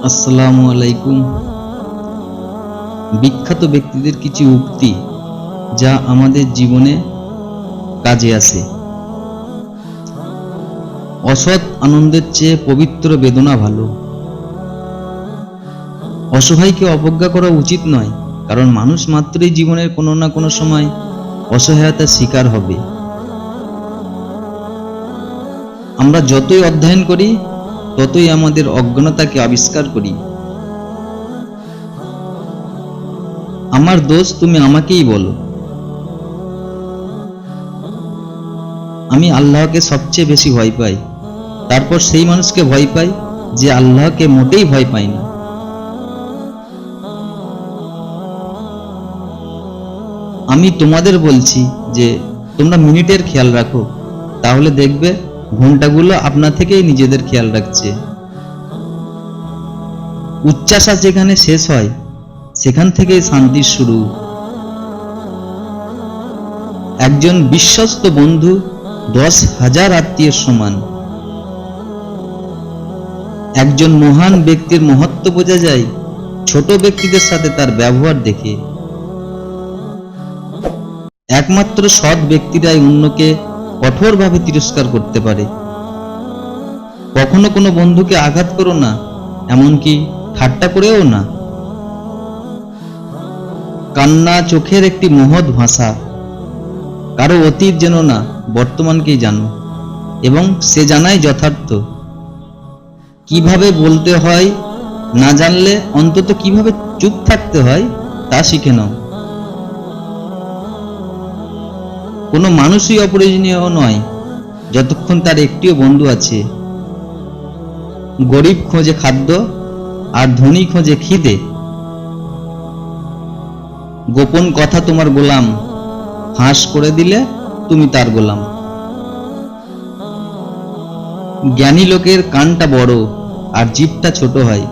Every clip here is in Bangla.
আসসালামু আলাইকুম। বিখ্যাত ব্যক্তিদের কিছু উক্তি যা আমাদের জীবনে কাজে আসে। অসৎ আনন্দের চেয়ে পবিত্র বেদনা ভালো। অসহায়কে অবজ্ঞা করা উচিত নয়, কারণ মানুষ মাত্রই জীবনের কোনো না কোনো সময় অসহায়তার শিকার হবে। আমরা যতই অধ্যয়ন করি ততই আমাদের অজ্ঞানতাকে আবিষ্কার করি। আমার দোষ তুমি আমাকেই বলো। আমি আল্লাহকে সবচেয়ে বেশি ভয় পাই, তারপর সেই মানুষকে ভয় পাই যে আল্লাহকে মোটেই ভয় পায় না। আমি তোমাদের বলছি যে তোমরা মিনিটের খেয়াল রাখো, তাহলে দেখবে ঘন্টাগুলো আপনা থেকেই নিজেদের খেয়াল রাখছে। উচ্চাসা যেখানে শেষ হয় সেখান থেকেই শান্তির শুরু। একজন বিশ্বস্ত বন্ধু 10,000 আত্মীয়ের সমান। একজন মহান ব্যক্তির মহত্ব বোঝা যায় ছোট ব্যক্তিদের সাথে তার ব্যবহার দেখে। একমাত্র সৎ ব্যক্তিরাই অন্যকে কঠোরভাবে তিরস্কার করতে পারে। কখনো কোনো বন্ধুকে আঘাত করো না, এমনকি ঠাট্টা করেও না। কান্না চোখের একটি মহৎ ভাষা। কারো অতীত যেন না, বর্তমানকেই জানো, এবং সে জানাই যথার্থ। কিভাবে বলতে হয় না জানলে অন্তত কিভাবে চুপ থাকতে হয় তা শিখে নাও। কোনো মানুষই অপ্রয়োজনীয় নয় যতক্ষণ তার একটিও বন্ধু আছে। গরিব খোঁজে খাদ্য আর ধনী খোঁজে খিদে। গোপন কথা তোমার গোলাম, ফাঁস করে দিলে তুমি তার গোলাম। জ্ঞানী লোকের কানটা বড় আর জিভটা ছোট হয়।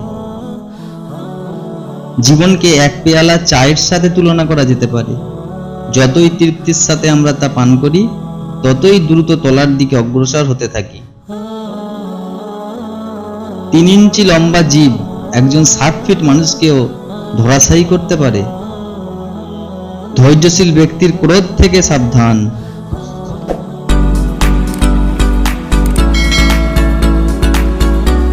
জীবনকে এক পেয়ালা চায়ের সাথে তুলনা করা যেতে পারে। যতই তৃপ্তির সাথে আমরা তা পান করি, ততই দ্রুত তলার দিকে অগ্রসর হতে থাকি। 3 ইঞ্চি লম্বা জীব একজন 7 ফিট মানুষকেও ধরাশায়ী করতে পারে। ধৈর্যশীল ব্যক্তির ক্রোধ থেকে সাবধান।